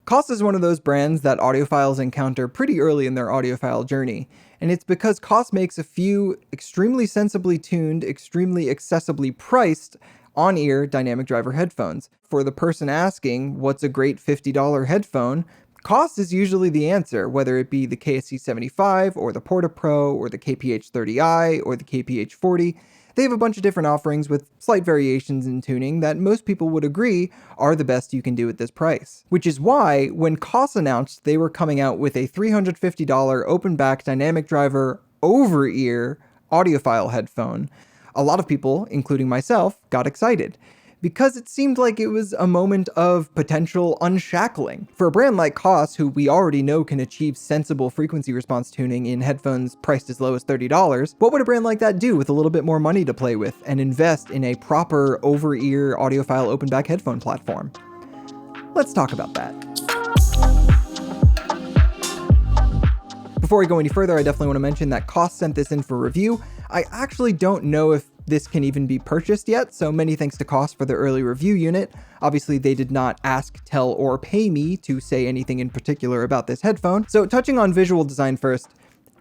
Koss is one of those brands that audiophiles encounter pretty early in their audiophile journey, and it's because Koss makes a few extremely sensibly tuned, extremely accessibly priced on-ear dynamic driver headphones. For the person asking, what's a great $50 headphone? Koss is usually the answer, whether it be the KSC75 or the Porta Pro or the KPH30i or the KPH40. They have a bunch of different offerings with slight variations in tuning that most people would agree are the best you can do at this price. Which is why, when Koss announced they were coming out with a $350 open-back dynamic driver over-ear audiophile headphone, a lot of people, including myself, got excited, because it seemed like it was a moment of potential unshackling. For a brand like Koss, who we already know can achieve sensible frequency response tuning in headphones priced as low as $30, what would a brand like that do with a little bit more money to play with and invest in a proper over-ear audiophile open-back headphone platform? Let's talk about that. Before we go any further, I definitely want to mention that Koss sent this in for review. I actually don't know if this can even be purchased yet, so many thanks to Koss for the early review unit. Obviously, they did not ask, tell, or pay me to say anything in particular about this headphone. So touching on visual design first,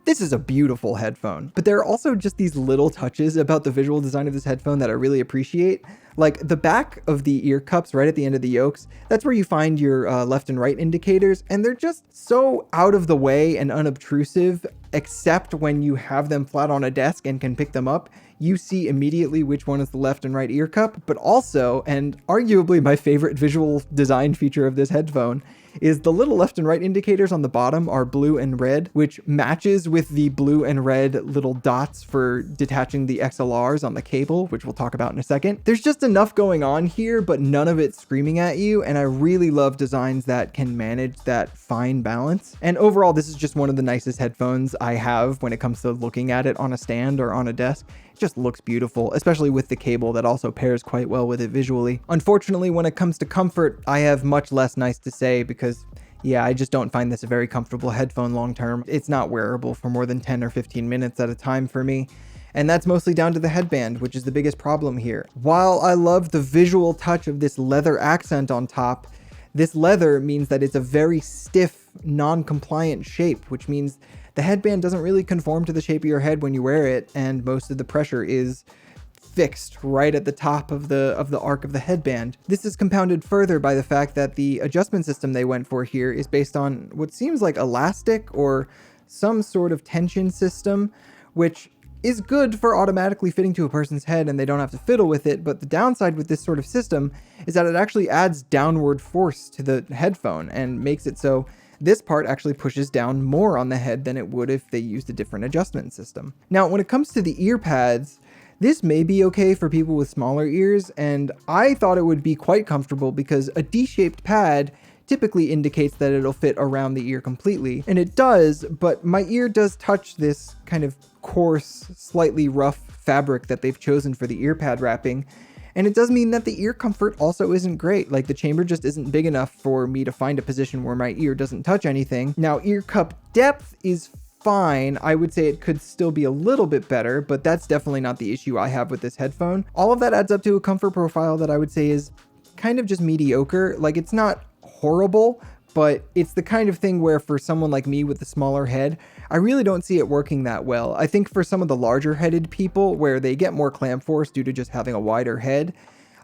this is a beautiful headphone, but there are also just these little touches about the visual design of this headphone that I really appreciate. Like the back of the ear cups right at the end of the yokes, that's where you find your left and right indicators, and they're just so out of the way and unobtrusive, except when you have them flat on a desk and can pick them up. You see immediately which one is the left and right ear cup, but also, and arguably my favorite visual design feature of this headphone, is the little left and right indicators on the bottom are blue and red, which matches with the blue and red little dots for detaching the XLRs on the cable, which we'll talk about in a second. There's just enough going on here, but none of it screaming at you, and I really love designs that can manage that fine balance. And overall, this is just one of the nicest headphones I have when it comes to looking at it on a stand or on a desk. It just looks beautiful, especially with the cable that also pairs quite well with it visually. Unfortunately, when it comes to comfort, I have much less nice to say because, yeah, I just don't find this a very comfortable headphone long term. It's not wearable for more than 10 or 15 minutes at a time for me. And that's mostly down to the headband, which is the biggest problem here. While I love the visual touch of this leather accent on top, this leather means that it's a very stiff, non-compliant shape, which means the headband doesn't really conform to the shape of your head when you wear it, and most of the pressure is fixed right at the top of the arc of the headband. This is compounded further by the fact that the adjustment system they went for here is based on what seems like elastic or some sort of tension system, which is good for automatically fitting to a person's head and they don't have to fiddle with it, but the downside with this sort of system is that it actually adds downward force to the headphone and makes it so this part actually pushes down more on the head than it would if they used a different adjustment system. Now, when it comes to the ear pads, this may be okay for people with smaller ears, and I thought it would be quite comfortable because a D-shaped pad typically indicates that it'll fit around the ear completely, and it does, but my ear does touch this kind of coarse, slightly rough fabric that they've chosen for the ear pad wrapping, and it does mean that the ear comfort also isn't great. Like, the chamber just isn't big enough for me to find a position where my ear doesn't touch anything. Now, ear cup depth is fine. I would say it could still be a little bit better, but that's definitely not the issue I have with this headphone. All of that adds up to a comfort profile that I would say is kind of just mediocre. Like, it's not horrible, but it's the kind of thing where for someone like me with the smaller head, I really don't see it working that well. I think for some of the larger headed people where they get more clamp force due to just having a wider head,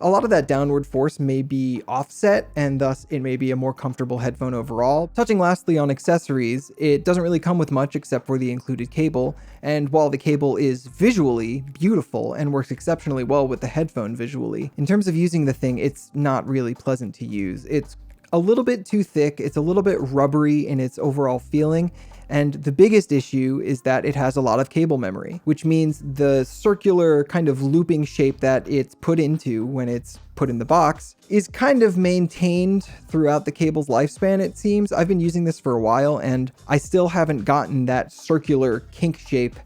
a lot of that downward force may be offset, and thus it may be a more comfortable headphone overall. Touching lastly on accessories, it doesn't really come with much except for the included cable, and while the cable is visually beautiful and works exceptionally well with the headphone visually, in terms of using the thing, it's not really pleasant to use. It's a little bit too thick, it's a little bit rubbery in its overall feeling, and the biggest issue is that it has a lot of cable memory, which means the circular kind of looping shape that it's put into when it's put in the box is kind of maintained throughout the cable's lifespan, it seems. I've been using this for a while, and I still haven't gotten that circular kink shape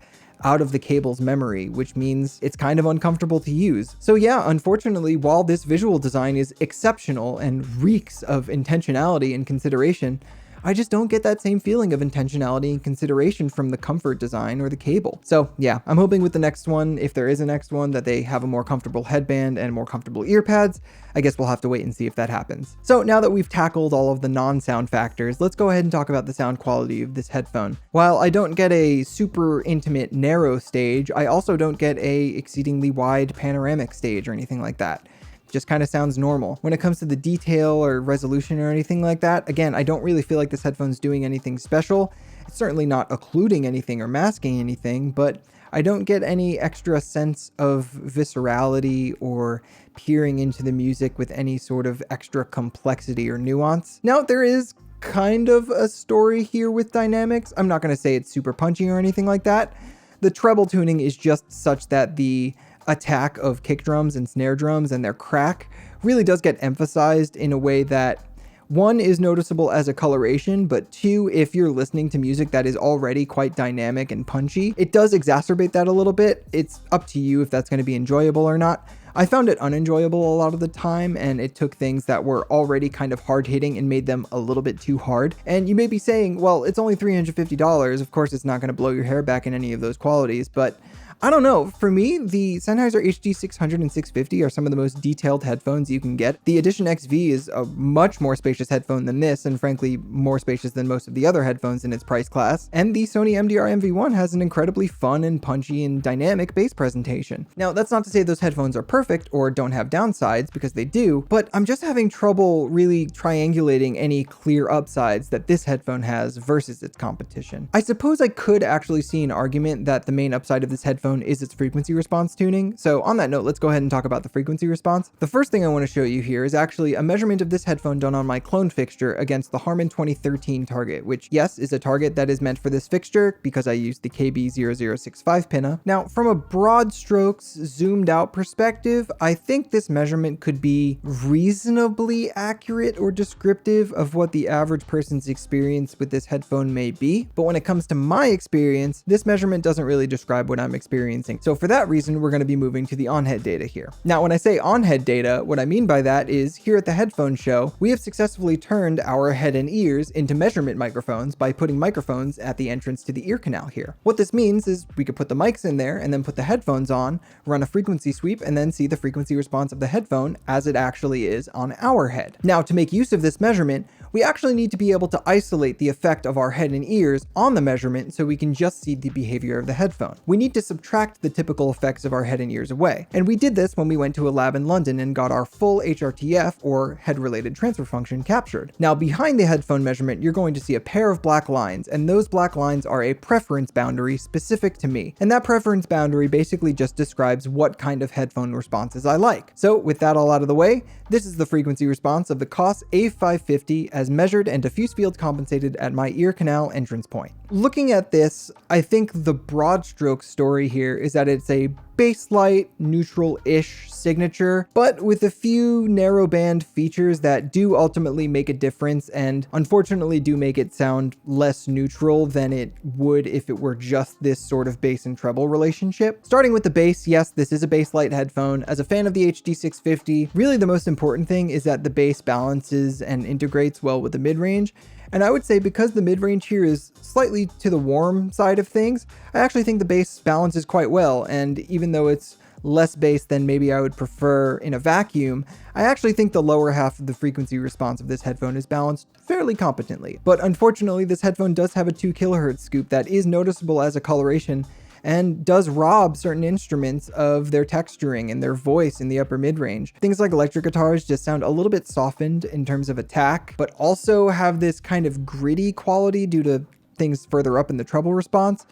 out of the cable's memory, which means it's kind of uncomfortable to use. So yeah, unfortunately, while this visual design is exceptional and reeks of intentionality and consideration, I just don't get that same feeling of intentionality and consideration from the comfort design or the cable. So yeah, I'm hoping with the next one, if there is a next one, that they have a more comfortable headband and more comfortable ear pads. I guess we'll have to wait and see if that happens. So now that we've tackled all of the non-sound factors, let's go ahead and talk about the sound quality of this headphone. While I don't get a super intimate narrow stage, I also don't get a exceedingly wide panoramic stage or anything like that. Just kind of sounds normal. When it comes to the detail or resolution or anything like that, again, I don't really feel like this headphone's doing anything special. It's certainly not occluding anything or masking anything, but I don't get any extra sense of viscerality or peering into the music with any sort of extra complexity or nuance. Now, there is kind of a story here with dynamics. I'm not going to say it's super punchy or anything like that. The treble tuning is just such that the attack of kick drums and snare drums and their crack really does get emphasized in a way that, one, is noticeable as a coloration, but two, if you're listening to music that is already quite dynamic and punchy, it does exacerbate that a little bit. It's up to you if that's going to be enjoyable or not. I found it unenjoyable a lot of the time, and it took things that were already kind of hard-hitting and made them a little bit too hard. And you may be saying, well, it's only $350. Of course, it's not going to blow your hair back in any of those qualities, but I don't know. For me, the Sennheiser HD600 and 650 are some of the most detailed headphones you can get. The Edition XV is a much more spacious headphone than this, and frankly, more spacious than most of the other headphones in its price class. And the Sony MDR MV1 has an incredibly fun and punchy and dynamic bass presentation. Now, that's not to say those headphones are perfect or don't have downsides, because they do, but I'm just having trouble really triangulating any clear upsides that this headphone has versus its competition. I suppose I could actually see an argument that the main upside of this headphone is its frequency response tuning. So on that note, let's go ahead and talk about the frequency response. The first thing I want to show you here is actually a measurement of this headphone done on my clone fixture against the Harman 2013 target, which, yes, is a target that is meant for this fixture because I used the KB0065 pinna. Now, from a broad strokes, zoomed out perspective, I think this measurement could be reasonably accurate or descriptive of what the average person's experience with this headphone may be. But when it comes to my experience, this measurement doesn't really describe what I'm experiencing. So for that reason, we're going to be moving to the on-head data here. Now, when I say on-head data, what I mean by that is here at the Headphone Show, we have successfully turned our head and ears into measurement microphones by putting microphones at the entrance to the ear canal here. What this means is we could put the mics in there and then put the headphones on, run a frequency sweep, and then see the frequency response of the headphone as it actually is on our head. Now, to make use of this measurement, we actually need to be able to isolate the effect of our head and ears on the measurement so we can just see the behavior of the headphone. We need to subtract the typical effects of our head and ears away. And we did this when we went to a lab in London and got our full HRTF, or head-related transfer function, captured. Now, behind the headphone measurement, you're going to see a pair of black lines, and those black lines are a preference boundary specific to me. And that preference boundary basically just describes what kind of headphone responses I like. So with that all out of the way, this is the frequency response of the Koss A550 as measured and diffuse field compensated at my ear canal entrance point. Looking at this, I think the broad stroke story here is that it's a basslight, neutral-ish signature, but with a few narrowband features that do ultimately make a difference and unfortunately do make it sound less neutral than it would if it were just this sort of bass and treble relationship. Starting with the bass, yes, this is a basslight headphone. As a fan of the HD650, really the most important thing is that the bass balances and integrates well with the mid-range. And I would say because the mid-range here is slightly to the warm side of things, I actually think the bass balances quite well. And even though it's less bass than maybe I would prefer in a vacuum, I actually think the lower half of the frequency response of this headphone is balanced fairly competently. But unfortunately, this headphone does have a 2 kHz scoop that is noticeable as a coloration and does rob certain instruments of their texturing and their voice in the upper mid-range. Things like electric guitars just sound a little bit softened in terms of attack, but also have this kind of gritty quality due to things further up in the treble response.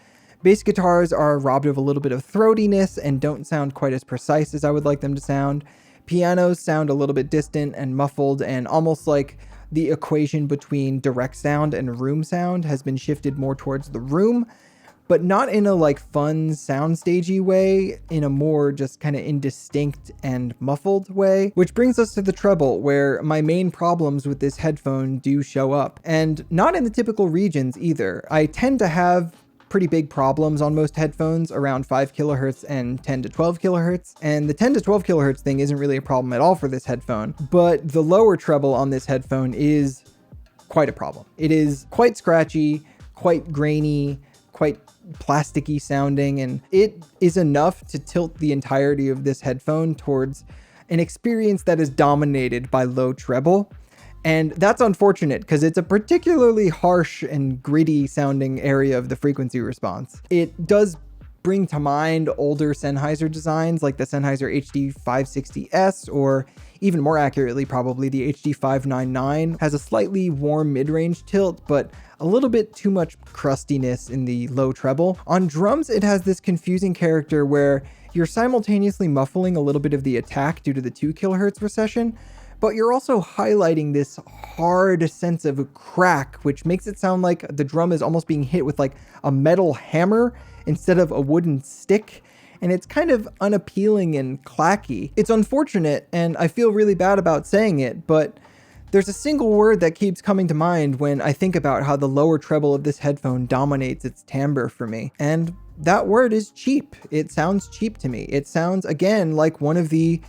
Bass guitars are robbed of a little bit of throatiness and don't sound quite as precise as I would like them to sound. Pianos sound a little bit distant and muffled, and almost like the equation between direct sound and room sound has been shifted more towards the room, but not in a like fun soundstagey way, in a more just kind of indistinct and muffled way. Which brings us to the treble, where my main problems with this headphone do show up, and not in the typical regions either. I tend to have pretty big problems on most headphones around 5 kHz and 10 to 12 kHz. And the 10 to 12 kHz thing isn't really a problem at all for this headphone, but the lower treble on this headphone is quite a problem. It is quite scratchy, quite grainy, quite plasticky sounding, and it is enough to tilt the entirety of this headphone towards an experience that is dominated by low treble. And that's unfortunate because it's a particularly harsh and gritty sounding area of the frequency response. It does bring to mind older Sennheiser designs like the Sennheiser HD560S, or even more accurately, probably the HD599, has a slightly warm mid-range tilt, but a little bit too much crustiness in the low treble. On drums, it has this confusing character where you're simultaneously muffling a little bit of the attack due to the 2 kHz recession, but you're also highlighting this hard sense of a crack, which makes it sound like the drum is almost being hit with like a metal hammer instead of a wooden stick. And it's kind of unappealing and clacky. It's unfortunate, and I feel really bad about saying it, but there's a single word that keeps coming to mind when I think about how the lower treble of this headphone dominates its timbre for me. And that word is cheap. It sounds cheap to me. It sounds, again, like one of the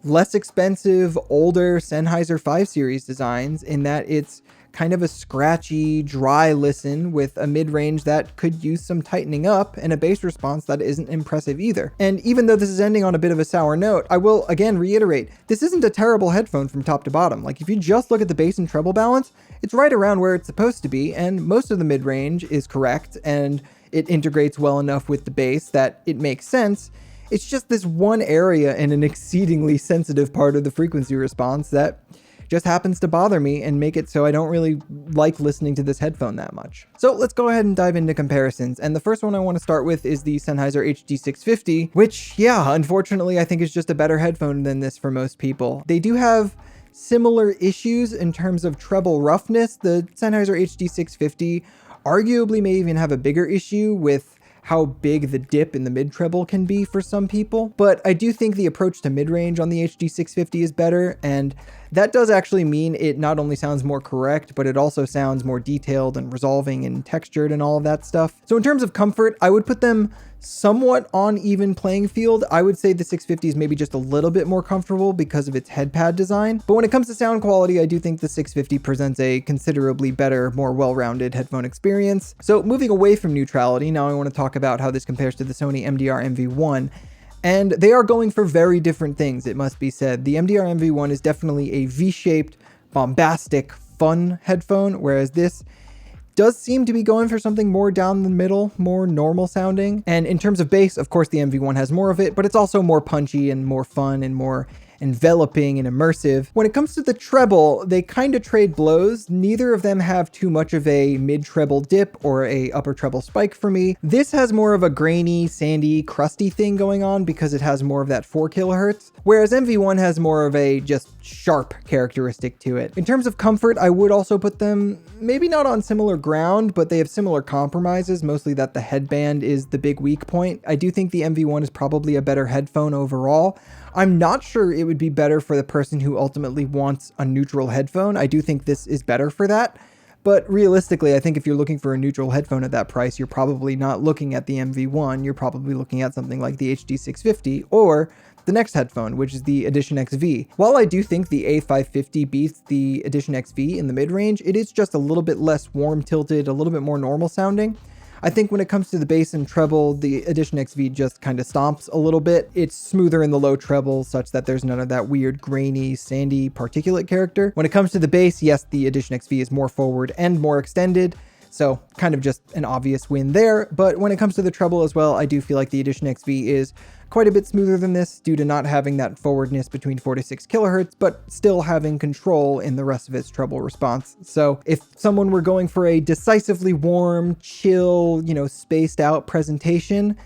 less expensive, older Sennheiser 5 Series designs, in that it's kind of a scratchy, dry listen with a mid-range that could use some tightening up and a bass response that isn't impressive either. And even though this is ending on a bit of a sour note, I will again reiterate, this isn't a terrible headphone from top to bottom. Like, if you just look at the bass and treble balance, it's right around where it's supposed to be, and most of the mid-range is correct, and it integrates well enough with the bass that it makes sense. It's just this one area in an exceedingly sensitive part of the frequency response that just happens to bother me and make it so I don't really like listening to this headphone that much. So let's go ahead and dive into comparisons. And the first one I want to start with is the Sennheiser HD650, which, yeah, unfortunately, I think is just a better headphone than this for most people. They do have similar issues in terms of treble roughness. The Sennheiser HD650 arguably may even have a bigger issue with how big the dip in the mid-treble can be for some people. But I do think the approach to mid-range on the HD650 is better, and that does actually mean it not only sounds more correct, but it also sounds more detailed and resolving and textured and all of that stuff. So in terms of comfort, I would put them somewhat on even playing field. I would say the 650 is maybe just a little bit more comfortable because of its head pad design. But when it comes to sound quality, I do think the 650 presents a considerably better, more well-rounded headphone experience. So moving away from neutrality, now I want to talk about how this compares to the Sony MDR MV1. And they are going for very different things, it must be said. The MDR MV1 is definitely a V-shaped, bombastic, fun headphone, whereas this does seem to be going for something more down the middle, more normal sounding. And in terms of bass, of course, the MV1 has more of it, but it's also more punchy and more fun and more enveloping and immersive. When it comes to the treble, they kind of trade blows. Neither of them have too much of a mid-treble dip or a upper treble spike for me. This has more of a grainy, sandy, crusty thing going on because it has more of that 4 kHz, whereas MV1 has more of a just sharp characteristic to it. In terms of comfort, I would also put them maybe not on similar ground, but they have similar compromises, mostly that the headband is the big weak point. I do think the MV1 is probably a better headphone overall. I'm not sure it would be better for the person who ultimately wants a neutral headphone. I do think this is better for that. But realistically, I think if you're looking for a neutral headphone at that price, you're probably not looking at the MV1. You're probably looking at something like the HD650 or the next headphone, which is the Edition XV. While I do think the A550 beats the Edition XV in the mid-range, it is just a little bit less warm tilted, a little bit more normal sounding. I think when it comes to the bass and treble, the Edition XV just kind of stomps a little bit. It's smoother in the low treble such that there's none of that weird grainy, sandy particulate character. When it comes to the bass, yes, the Edition XV is more forward and more extended. So kind of just an obvious win there. But when it comes to the treble as well, I do feel like the Edition XV is quite a bit smoother than this due to not having that forwardness between 4 to 6 kHz, but still having control in the rest of its treble response. So if someone were going for a decisively warm, chill, spaced out presentation,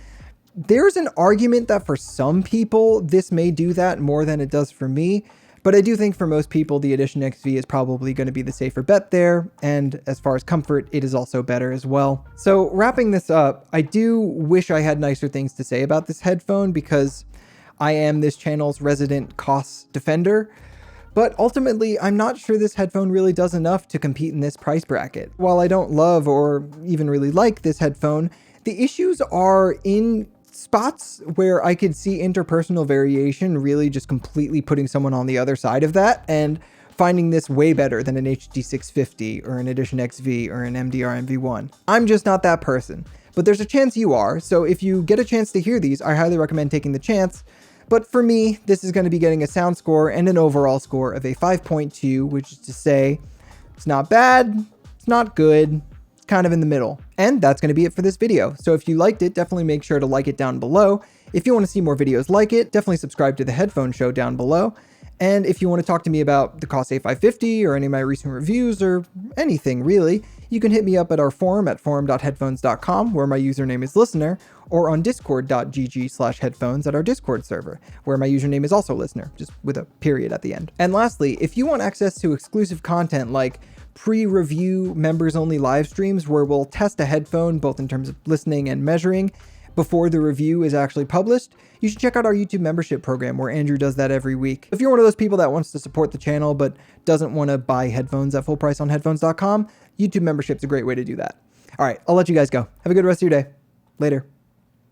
there's an argument that for some people, this may do that more than it does for me. But I do think for most people, the Edition XV is probably going to be the safer bet there. And as far as comfort, it is also better as well. So wrapping this up, I do wish I had nicer things to say about this headphone because I am this channel's resident Koss defender. But ultimately, I'm not sure this headphone really does enough to compete in this price bracket. While I don't love or even really like this headphone, the issues are in spots where I could see interpersonal variation really just completely putting someone on the other side of that. And finding this way better than an HD650 or an Edition XV or an MDR MV1. I'm just not that person, but there's a chance you are, so if you get a chance to hear these, I highly recommend taking the chance. But for me, this is going to be getting a sound score and an overall score of a 5.2, which is to say, it's not bad, it's not good, it's kind of in the middle. And that's going to be it for this video. So if you liked it, definitely make sure to like it down below. If you want to see more videos like it, definitely subscribe to the Headphone Show down below. And if you want to talk to me about the Koss A550 or any of my recent reviews or anything really, you can hit me up at our forum at forum.headphones.com, where my username is listener, or on discord.gg/headphones at our Discord server, where my username is also listener, just with a period at the end. And lastly, if you want access to exclusive content like pre-review members-only live streams where we'll test a headphone both in terms of listening and measuring before the review is actually published, you should check out our YouTube membership program where Andrew does that every week. If you're one of those people that wants to support the channel but doesn't want to buy headphones at full price on headphones.com, YouTube membership's a great way to do that. All right, I'll let you guys go. Have a good rest of your day. Later.